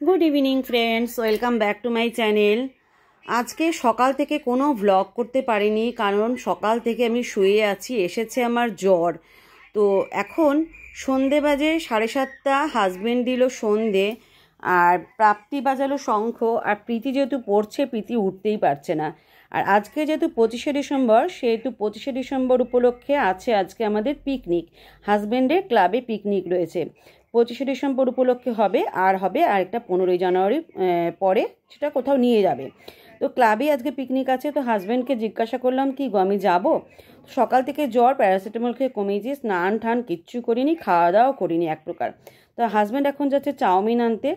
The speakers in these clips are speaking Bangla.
Good evening friends, welcome back to my channel. আজকে সকাল থেকে কোনো ভ্লগ করতে পারিনি, কারণ সকাল থেকে আমি শুয়ে আছি। এসেছে আমার জ্বর। তো এখন সন্ধে বাজে 7:30। হাজব্যান্ড দিল সন্ধে, আর প্রাপ্তি বাজালো শঙ্খ। আর প্রীতি যেহেতু পড়ছে, প্রীতি উঠতেই পারছে না। আর আজকে যেহেতু 25শে ডিসেম্বর, সেহেতু 25শে ডিসেম্বর উপলক্ষে আছে আজকে আমাদের পিকনিক। হাজব্যান্ডের ক্লাবে পিকনিক রয়েছে। 25শে ডিসেম্বর উপলক্ষে হবে আর একটা 15ই জানুয়ারি পরে সেটা কোথাও নিয়ে যাবে। তো ক্লাবে আজকে পিকনিক আছে। তো হাজব্যান্ডকে জিজ্ঞাসা করলাম কি গো আমি যাবো। সকাল থেকে জ্বর, প্যারাসিটামল খেয়ে কমিয়েছি, স্নান টান কিচ্ছু করিনি, খাওয়া দাওয়া করিনি এক প্রকার। তো হাজব্যান্ড এখন যাচ্ছে চাউমিন আনতে।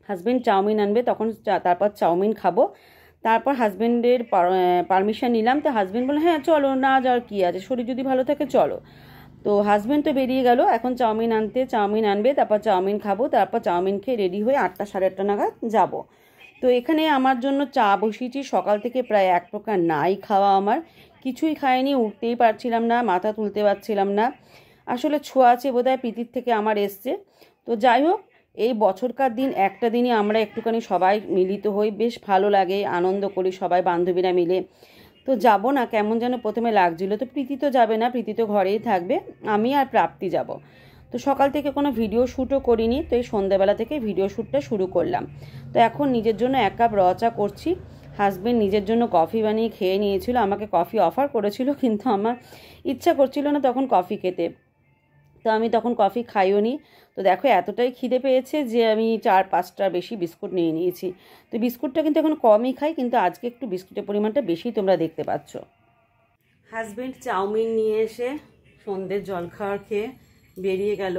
হাজব্যান্ড চাউমিন আনবে, তখন তারপর চাউমিন খাবো। তারপর হাজব্যান্ডের পারমিশন নিলাম। তো হাজব্যান্ড বললো হ্যাঁ চলো, না যাওয়ার কী আছে, শরীর যদি ভালো থাকে চলো। তো হাজব্যান্ড তো বেরিয়ে গেল এখন চাউমিন আনতে। চাউমিন আনবে, তারপর চাউমিন খাবো, তারপর চাউমিন খেয়ে রেডি হয়ে 8টা সাড়ে 8টা নাগাদ যাবো। তো এখানে আমার জন্য চা বসিয়েছি। সকাল থেকে প্রায় এক প্রকার নাই খাওয়া, আমার কিছুই খাইনি, উঠতেই পারছিলাম না, মাথা তুলতে পারছিলাম না। আসলে ছোঁয়াচে বোধহয় প্রীতির থেকে আমার এসছে। তো যাই হোক, এই বছরকার দিন একটা দিনই আমরা একটুখানি সবাই মিলিত হই, বেশ ভালো লাগে, আনন্দ করি সবাই বান্ধবীরা মিলে। তো যাব না, কেমন যেন প্রথমে লাগছিল। তো প্রীতি তো যাবে না, প্রীতি তো ঘরেই থাকবে, আমি আর প্রাপ্তি যাব। তো সকাল থেকে কোনো ভিডিও শ্যুটও করিনি, তো এই সন্ধ্যাবেলা থেকে ভিডিও শ্যুটটা শুরু করলাম। তো এখন নিজের জন্য 1 কাপ র চা করছি। হাজব্যান্ড নিজের জন্য কফি বানিয়ে খেয়ে নিয়েছিল, আমাকে কফি অফার করেছিল, কিন্তু আমার ইচ্ছা করছিল না তখন কফি খেতে। তো আমি তখন কফি খাইও নি। তো দেখো এতটাই খিদে পেয়েছে যে আমি 4-5টার বেশি বিস্কুট নিয়ে নিয়েছি। তো বিস্কুটটা কিন্তু এখন কমই খাই, কিন্তু আজকে একটু বিস্কুটের পরিমাণটা বেশি তোমরা দেখতে পাচ্ছ। হাজব্যান্ড চাউমিন নিয়ে এসে সন্ধ্যের জলখাবার খেয়ে বেরিয়ে গেল।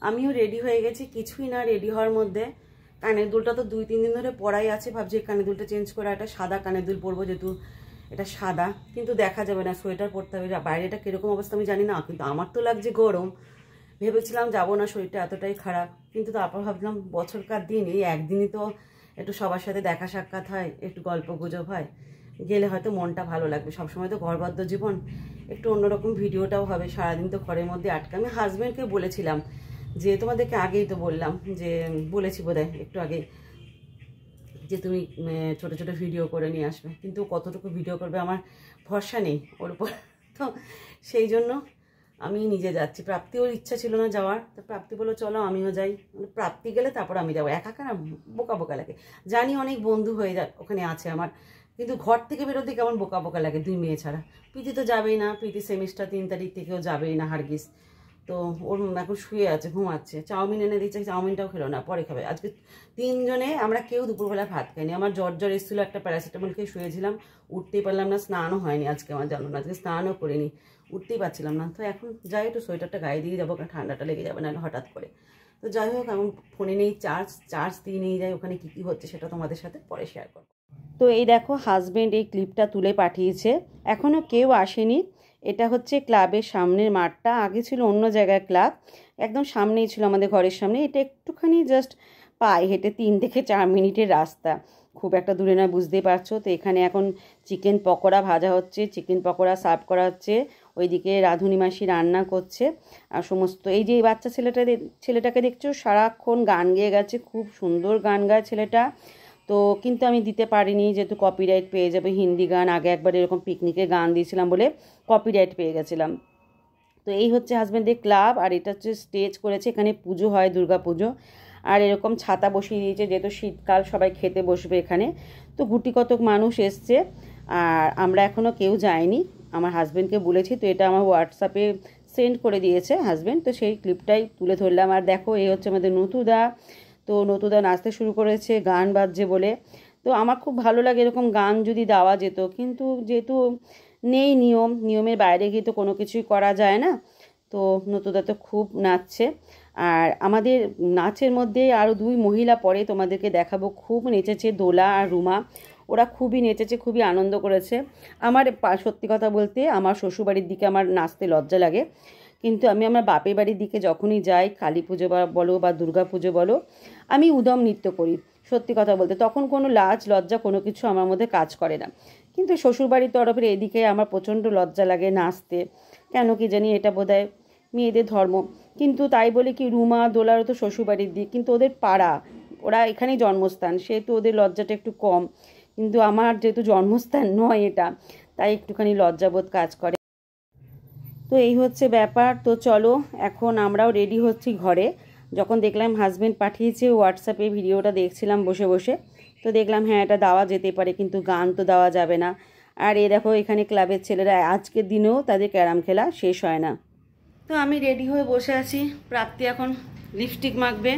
আমিও রেডি হয়ে গেছি, কিছুই না রেডি হওয়ার মধ্যে। কানের দুলটা তো 2-3 দিন ধরে পরাই আছে, ভাবছি কানের দুলটা চেঞ্জ করে একটা সাদা কানের দুল পরবো, যেহেতু এটা সাদা। কিন্তু দেখা যাবে না, সোয়েটার পরতে হবে। বাইরেটা কীরকম অবস্থা আমি জানি না, কিন্তু আমার তো লাগছে গরম। ভেবেছিলাম যাবো না, শরীরটা এতটাই খারাপ। কিন্তু তারপর ভাবলাম বছরকার দিন, এই একদিনই তো একটু সবার সাথে দেখা সাক্ষাৎ হয়, একটু গল্প গুজব হয়, গেলে হয়তো মনটা ভালো লাগবে। সবসময় তো ঘরবদ্ধ জীবন, একটু অন্যরকম ভিডিওটাও হবে। সারাদিন তো ঘরের মধ্যে আটকে। আমি হাজব্যান্ডকে বলেছিলাম যে, তোমাদেরকে আগেই তো বললাম, যে বলেছি বোধহয় একটু আগে, যে তুমি ছোট ছোট ভিডিও করে নিয়ে আসবে, কিন্তু কতটুকু ভিডিও করবে আমার ভরসা নেই ওর উপর। তো সেই জন্য আমি নিজে যাচ্ছি। প্রাপ্তি ওর ইচ্ছা ছিল না যাওয়ার, তো প্রাপ্তি বললো চলো আমিও যাই। মানে প্রাপ্তি গেলে তারপর আমি যাবো, একা একা না বোকা বোকা লাগে। জানি অনেক বন্ধু হয়ে যায় ওখানে আছে আমার, কিন্তু ঘর থেকে বেরোতে কেমন বোকা বোকা লাগে 2 মেয়ে ছাড়া। প্রীতি তো যাবেই না, প্রীতি সেমিস্টার 3 তারিখ থেকেও যাবেই না হারগিস। তো ওর এখন শুয়ে আছে, ঘুমাচ্ছে। চাউমিন এনে দিচ্ছে, চাউমিনটাও খেলো না, পরে খাবে। আজকে 3 জনে আমরা কেউ দুপুরবেলা ভাত খাইনি। আমার জ্বর এসেছিলো, একটা প্যারাসিটামল খেয়ে শুয়েছিলাম, উঠতেই পারলাম না। স্নানও হয়নি আজকে আমার, জানো না, আজকে স্নানও করিনি, উঠতেই পারছিলাম না। তো এখন যাই, একটু সোয়েটারটা গায়ে দিয়ে যাবো, কারণ ঠান্ডাটা লেগে যাবে না হঠাৎ করে। তো যাই হোক, এখন ফোনে নেই চার্জ দিয়ে নিয়ে যাই। ওখানে কী কী হচ্ছে সেটা তোমাদের সাথে পরে শেয়ার করবো। তো এই দেখো হাজব্যান্ড এই ক্লিপটা তুলে পাঠিয়েছে, এখনও কেউ আসেনি। এটা হচ্ছে ক্লাবের সামনের মাঠটা, আগে ছিল অন্য জায়গায় ক্লাব, একদম সামনেই ছিল আমাদের ঘরের সামনে। এটা একটুখানি জাস্ট পায়ে হেঁটে 3 থেকে 4 মিনিটের রাস্তা, খুব একটা দূরে নয়, বুঝতেই পারছো। তো এখানে এখন চিকেন পকোড়া ভাজা হচ্ছে, চিকেন পকোড়া সার্ভ করা হচ্ছে। ওইদিকে রাঁধুনি মাসি রান্না করছে। আর সমস্ত এই যে এই বাচ্চা ছেলেটাকে দেখছো, সারাক্ষণ গান গেয়ে গেছে, খুব সুন্দর গান গায় ছেলেটা। তো কিন্তু আমি দিতে পারিনি, যেহেতু কপিরাইট পেয়ে যাবে। হিন্দি গান আগে একবার এরকম পিকনিকে গান দিয়েছিলাম বলে কপিরাইট পেয়ে গেছিলাম। তো এই হচ্ছে হাজব্যান্ডের ক্লাব, আর এটা হচ্ছে স্টেজ করেছে, এখানে পুজো হয়, দুর্গা পুজো। আর এরকম ছাতা বসিয়ে দিয়েছে, যেহেতু শীতকাল সবাই খেতে বসবে এখানে। তো গুটি কতক মানুষ এসছে, আর আমরা এখনও কেউ যাইনি। আমার হাজব্যান্ডকে বলেছি, তো এটা আমার হোয়াটসঅ্যাপে সেন্ড করে দিয়েছে হাজব্যান্ড। তো সেই ক্লিপটাই তুলে ধরলাম। আর দেখো এই হচ্ছে আমাদের নতুদা। তো নতুদা নাচতে শুরু করেছে, গান বাজছে বলে। তো আমার খুব ভালো লাগে এরকম গান যদি দেওয়া যেত, কিন্তু যেহেতু নেই নিয়মের বাইরে গিয়ে তো কোনো কিছুই করা যায় না। তো নতুদা তো খুব নাচছে। আর আমাদের নাচের মধ্যে আরও 2 মহিলা পরে তোমাদেরকে দেখাবো, খুব নেচেছে, দোলা আর রুমা। ওরা খুবই নেচেছে, খুবই আনন্দ করেছে। আমার সত্যি কথা বলতে আমার শ্বশুরবাড়ির দিকে আমার নাচতে লজ্জা লাগে, কিন্তু আমি আমার বাপের বাড়ির দিকে যখনই যাই, কালী পুজো বলো বা দুর্গা পুজো বলো, আমি উদম নৃত্য করি। সত্যি কথা বলতে তখন কোনো লাজ লজ্জা কোনো কিছু আমার মধ্যে কাজ করে না। কিন্তু শ্বশুরবাড়ির তরফের এদিকে আমার প্রচণ্ড লজ্জা লাগে নাচতে, কেন কি জানি, এটা বোধহয় মেয়েদের ধর্ম। কিন্তু তাই বলে কি, রুমা দোলারও তো শ্বশুরবাড়ির দিক, কিন্তু ওদের পাড়া, ওরা এখানেই জন্মস্থান, সেহেতু ওদের লজ্জাটা একটু কম, কিন্তু আমার যেহেতু জন্মস্থান নয় এটা, তাই একটুখানি লজ্জাবোধ কাজ করে। তো এই হচ্ছে ব্যাপার। তো চলো এখন আমরাও রেডি হচ্ছি ঘরে। যখন দেখলাম হাজব্যান্ড পাঠিয়েছে হোয়াটসঅ্যাপে, ভিডিওটা দেখছিলাম বসে বসে, তো দেখলাম হ্যাঁ এটা দেওয়া যেতে পারে, কিন্তু গান তো দেওয়া যাবে না। আর এ দেখো এখানে ক্লাবের ছেলেরা আজকের দিনেও তাদের ক্যারাম খেলা শেষ হয় না। তো আমি রেডি হয়ে বসে আছি, প্রাপ্তি এখন লিপস্টিক মাখবে।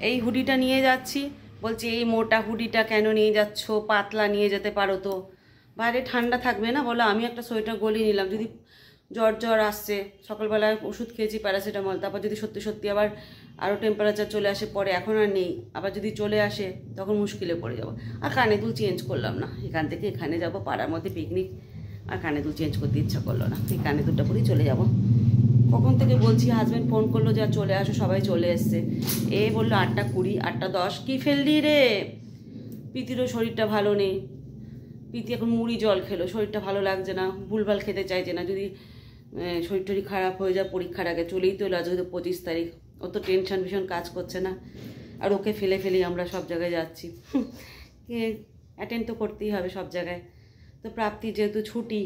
এই হুডিটা নিয়ে যাচ্ছি, বলছি এই মোটা হুডিটা কেন নিয়ে যাচ্ছ, পাতলা নিয়ে যেতে পারো তো, বাইরে ঠান্ডা থাকবে না। বলো আমি একটা সোয়েটার গলিয়ে নিলাম, যদি জ্বর আসছে, সকালবেলায় ওষুধ খেয়েছি প্যারাসিটামল, তারপর যদি সত্যি সত্যি আবার আরও টেম্পারেচার চলে আসে পরে, এখন আর নেই, আবার যদি চলে আসে তখন মুশকিলে পড়ে যাব। আর কানে দুল চেঞ্জ করলাম না, এখান থেকে এখানে যাব পাড়ার মধ্যে পিকনিক, আর কানে দুল চেঞ্জ করতে ইচ্ছা করলো না, এই কানে দুলটা পরেই চলে যাব। কখন থেকে বলছি, হাজব্যান্ড ফোন করলো যে চলে আসো, সবাই চলে এসছে। এ বললো 8:20, 8:10, কী ফেললি রে? পিতিরও শরীরটা ভালো নেই, পিতি এখন মুড়ি জল খেলো, শরীরটা ভালো লাগছে না, ভুলভাল খেতে চাইছে না, যদি শরীর টরীর খারাপ হয়ে যায় পরীক্ষার আগে, চলেই তো আজ হয়তো 25 তারিখ, ও তো টেনশন ভীষণ কাজ করছে না। আর ওকে ফেলে ফেলেই আমরা সব জায়গায় যাচ্ছি, অ্যাটেন্ড তো করতেই হবে সব জায়গায়। তো প্রাপ্তি যেহেতু ছুটি,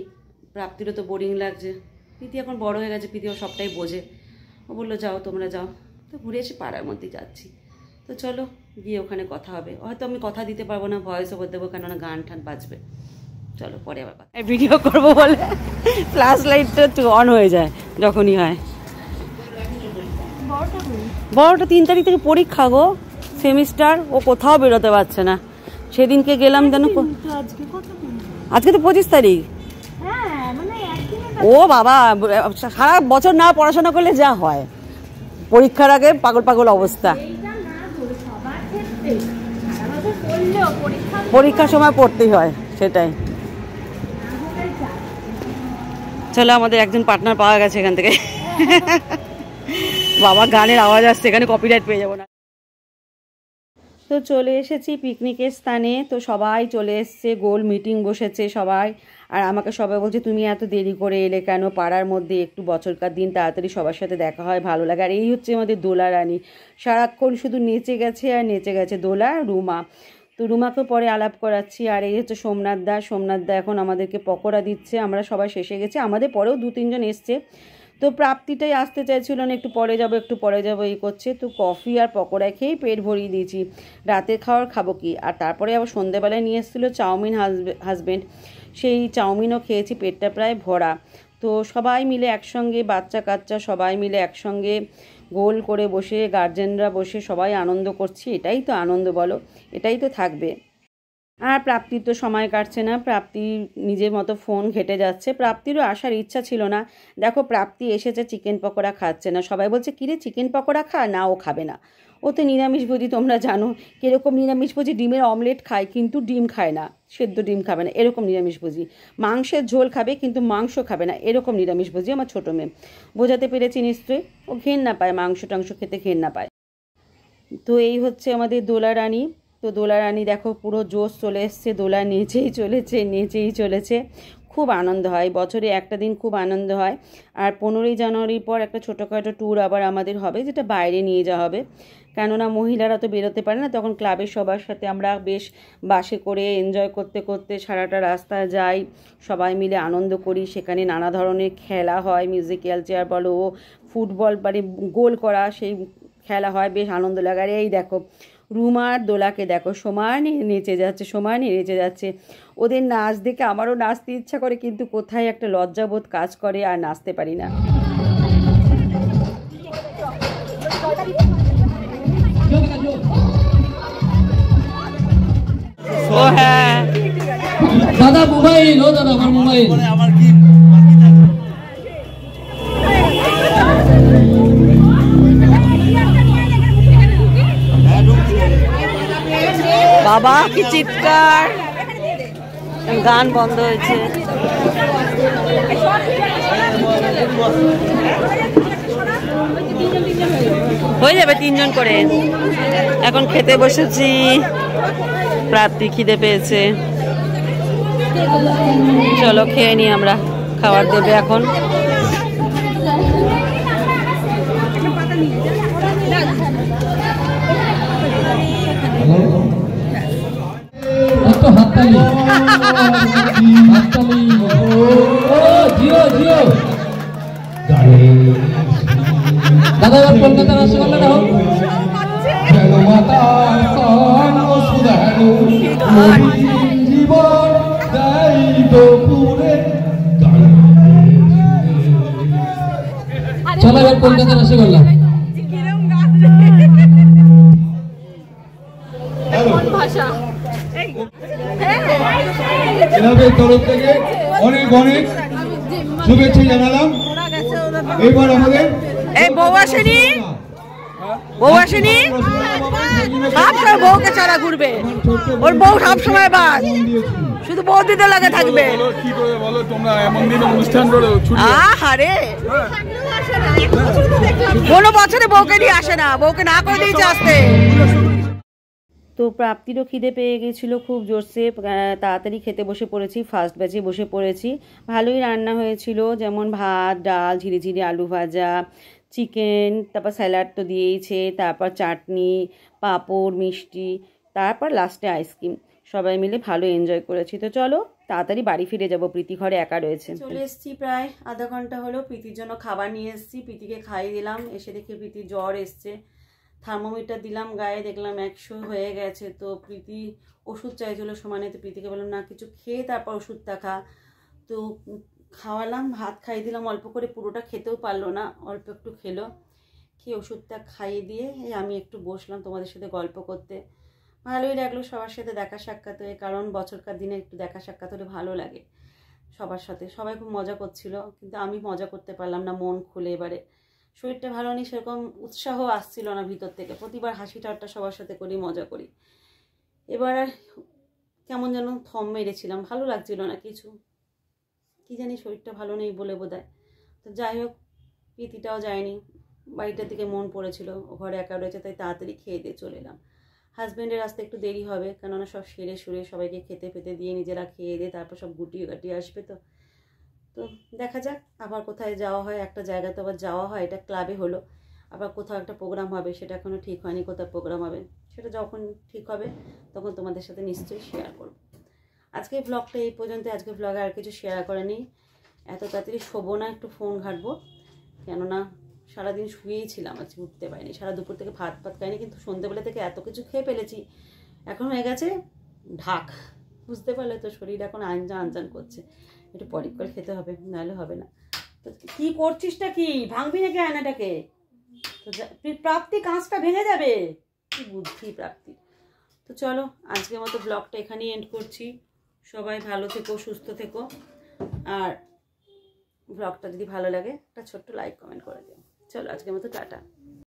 প্রাপ্তিরও তো বোরিং লাগছে, প্রীতি এখন বড় হয়ে গেছে, প্রীতিও সবটাই বোঝে। ও বললো যাও তোমরা যাও, তো ঘুরে এসে পাড়ার মধ্যেই যাচ্ছি। তো চলো গিয়ে ওখানে কথা হবে, হয়তো আমি কথা দিতে পারবো না, ভয়েস ওভার দেবো, কেননা গান টান বাজবে। চলো পরে আবার ভিডিও করবো বলে ফ্ল্যাশ লাইটটা একটু অন হয়ে যায় যখনই হয়। বড়টা 3 তারিখ থেকে পরীক্ষা গো, সেমিস্টার, ও কোথাও বেরোতে পারছে না। সেদিনকে গেলাম যেন, আজকে তো 25 তারিখ। ও বাবা, সারা বছর না পড়াশোনা করলে যা হয়, পরীক্ষার আগে পাগল পাগল অবস্থা। পরীক্ষার সময় পড়তেই হয়, সেটাই। চলো আমাদের একজন পার্টনার পাওয়া গেছে এখান থেকে। বাবা গানের আওয়াজ আসছে, এখানে কপিরাইট পেয়ে যাবো না। তো চলে এসেছি পিকনিকের স্থানে, তো সবাই চলে এসছে, গোল মিটিং বসেছে সবাই। আর আমাকে সবাই বলছে তুমি এত দেরি করে এলে কেন, পাড়ার মধ্যে একটু বছরকার দিন তাড়াতাড়ি সবার সাথে দেখা হয়, ভালো লাগে। আর এই হচ্ছে আমাদের দোলা রানী, সারাক্ষণ শুধু নেচে গেছে আর নেচে গেছে, দোলা রুমা। তো রুমাকে পরে আলাপ করাচ্ছি। আর এই হচ্ছে সোমনাথ দা এখন আমাদেরকে পকোড়া দিচ্ছে, আমরা সবাই শেষে গেছি, আমাদের পরেও 2-3 জন এসছে। তো প্রাপ্তিটাই আসতে চাইছিল না, একটু পরে যাবো এই করছে। তো কফি আর পকোড়া খেয়েই পেট ভরিয়ে দিয়েছি, রাতের খাওয়ার খাবো কি। আর তারপরে আবার সন্ধ্যেবেলায় নিয়ে এসেছিলো চাউমিন হাজব্যান্ড, সেই চাউমিনও খেয়েছি, পেটটা প্রায় ভরা। তো সবাই মিলে একসঙ্গে, বাচ্চা কাচ্চা সবাই মিলে একসঙ্গে গোল করে বসে, গার্জেনরা বসে সবাই আনন্দ করছি, এটাই তো আনন্দ বলো, এটাই তো থাকবে। আর প্রাপ্তির তো সময় কাটছে না, প্রাপ্তি নিজের মতো ফোন ঘেটে যাচ্ছে। প্রাপ্তিরও আসার ইচ্ছা ছিল না, দেখো প্রাপ্তি এসেছে চিকেন পকোড়া খাচ্ছে না, সবাই বলছে কিরে চিকেন পকোড়া খা, না ও খাবে না, ও তো নিরামিষভোজী, তোমরা জানো কীরকম নিরামিষভোজী, ডিমের অমলেট খায় কিন্তু ডিম খায় না, সেদ্ধ ডিম খাবে না, এরকম নিরামিষভোজী। মাংসের ঝোল খাবে কিন্তু মাংস খাবে না, এরকম নিরামিষভোজী আমার ছোটো মেয়ে। বোঝাতে পেরেছি নিশ্চয়ই, ও ঘেন্না পায়, মাংস টাংস খেতে ঘেন্না পায়। তো এই হচ্ছে আমাদের দোলা রানী। তো দোলা রানী দেখো পুরো জোশ চলে এসছে, দোলা নেচেই চলেছে, খুব আনন্দ হয়, বছরে একটা দিন খুব আনন্দ হয়। আর 15ই জানুয়ারির পর একটা ছোটোখাটো ট্যুর আবার আমাদের হবে, যেটা বাইরে নিয়ে যাওয়া হবে, কেননা মহিলারা তো বেরোতে পারে না। তখন ক্লাবের সবার সাথে আমরা বেশ বাসে করে এনজয় করতে করতে সারাটা রাস্তা যাই, সবাই মিলে আনন্দ করি। সেখানে নানা ধরনের খেলা হয়, মিউজিক্যাল চেয়ার বলো, ফুটবল মানে গোল করা, সেই খেলা হয়, বেশ আনন্দ লাগে। আর এই দেখো রুমার দোলাকে দেখো সমানে নেচে যাচ্ছে, ওদের নাচ দেখে আমারও নাচতে ইচ্ছা করে, কিন্তু কোথায় একটা লজ্জাবোধ কাজ করে আর নাচতে পারি না। ও হ্যাঁ দাদা মোবাইল, ও দাদা আমার মোবাইল, আমার কি বাবা কি চিৎকার, গান বন্ধ হয়েছে। হয়ে যাবে 3 জন করে। এখন খেতে বসেছি, প্রাপ্তি খিদে পেয়েছে, চলো খেয়ে নি আমরা, খাবার দেবে এখন। জীবন যাই তো পুরে চলো এবার কলকাতা বসে বললাম ক্লাবের তরফ থেকে অনেক অনেক শুভেচ্ছা জানালাম। এবার আমাদের এই বউ আসেনি, বউ আসেনি, সবসময় বউকে ছাড়া ঘুরবে, ওর বউ সবসময় বাদ, শুধু বউ দিতে লাগে থাকবে। কি করে বলো তোমরা এমন দিনে অনুষ্ঠান করে আহারে কোনো বছরে বউকে নিয়ে আসে না, বউকে না করে দিয়েছে আসতে। তো প্রাপ্তিরও খিদে পেয়ে গেছিলো খুব জোরসে, তাড়াতাড়ি খেতে বসে পড়েছি, ফার্স্ট ব্যাচে বসে পড়েছি। ভালোই রান্না হয়েছিল, যেমন ভাত, ডাল, ঝিরিঝিরি আলু ভাজা, চিকেন, তারপর স্যালাড তো দিয়েইছে, তারপর চাটনি, পাঁপড়, মিষ্টি, তারপর লাস্টে আইসক্রিম। সবাই মিলে ভালো এনজয় করেছি। তো চলো তাড়াতাড়ি বাড়ি ফিরে যাব, প্রীতি ঘরে একা রয়েছে। চলে এসেছি, প্রায় আধা ঘন্টা হলো। প্রীতির জন্য খাবার নিয়ে এসেছি, প্রীতিকে খাইয়ে দিলাম। এসে দেখে প্রীতির জ্বর এসছে, থার্মোমিটার দিলাম গায়ে, দেখলাম 100 হয়ে গেছে। তো প্রীতি ওষুধ চাইছিল সমানে, তো প্রীতিকে বললাম না কিছু খেয়ে তারপর ওষুধটা খা। তো খাওয়ালাম, ভাত খাইয়ে দিলাম অল্প করে, পুরোটা খেতেও পারলো না, অল্প একটু খেলো। খেয়ে ওষুধটা খাইয়ে দিয়ে আমি একটু বসলাম তোমাদের সাথে গল্প করতে। ভালোই লাগলো সবার সাথে দেখা সাক্ষাৎ হয়ে, কারণ বছরকার দিনে একটু দেখা সাক্ষাৎ হলে ভালো লাগে সবার সাথে। সবাই খুব মজা করছিল, কিন্তু আমি মজা করতে পারলাম না মন খুলে। এবারে শরীরটা ভালো নেই, সেরকম উৎসাহ আসছিল না ভিতর থেকে। প্রতিবার হাসি ঠাট্টা সবার সাথে করি, মজা করি। এবার কেমন যেন থম মেরেছিলাম, ভালো লাগছিল না কিছু, কি জানি শরীরটা ভালো নেই বলে বোধহয়। তো যাই হোক, প্রীতিটাও যায়নি, বাড়িটার দিকে মন পড়েছিল, ঘরে একা রয়েছে, তাই তাড়াতাড়ি খেয়ে দিয়ে চলে এলাম। হাজব্যান্ডের আসতে একটু দেরি হবে, কেননা সব সেরে সুরে সবাইকে খেতে ফেতে দিয়ে নিজেরা খেয়ে দিয়ে তারপর সব গুটিয়ে গাটিয়ে আসবে। তো তো দেখা যাক আবার কোথায় যাওয়া হয়, একটা জায়গায় তো আবার যাওয়া হয়, এটা ক্লাবে হলো, আবার কোথাও একটা প্রোগ্রাম হবে, সেটা এখনও ঠিক হয়নি কোথায় প্রোগ্রাম হবে, সেটা যখন ঠিক হবে তখন তোমাদের সাথে নিশ্চয়ই শেয়ার করব। আজকে ব্লগটা এই পর্যন্ত। আজকে ব্লগে আর কিছু শেয়ার করে নিই, এত তাড়াতাড়ি শোবো না, একটু ফোন ঘাঁটবো, কেননা সারাদিন শুয়েই ছিলাম, আজকে উঠতে পারিনি। সারা দুপুর থেকে ভাত খাইনি, কিন্তু সন্ধ্যেবেলা থেকে এত কিছু খেয়ে ফেলেছি, এখন হয়ে গেছে ঢাক, বুঝতে পারলে তো, শরীর এখন আনজান করছে, একটু পরে করে খেতে হবে, নাহলে হবে না। তো কী করছিসটা, কি ভাঙবি নাকি আয়নাটাকে? তো প্রাপ্তি কাঁচটা ভেঙে যাবে, কি বুদ্ধি প্রাপ্তি। তো চলো আজকের মতো ব্লগটা এখানেই এন্ড করছি। সবাই ভালো থেকো, সুস্থ থেকো, আর ব্লগটা যদি ভালো লাগে একটা ছোট্ট লাইক কমেন্ট করে দিও। চলো আজকের মতো টাটা।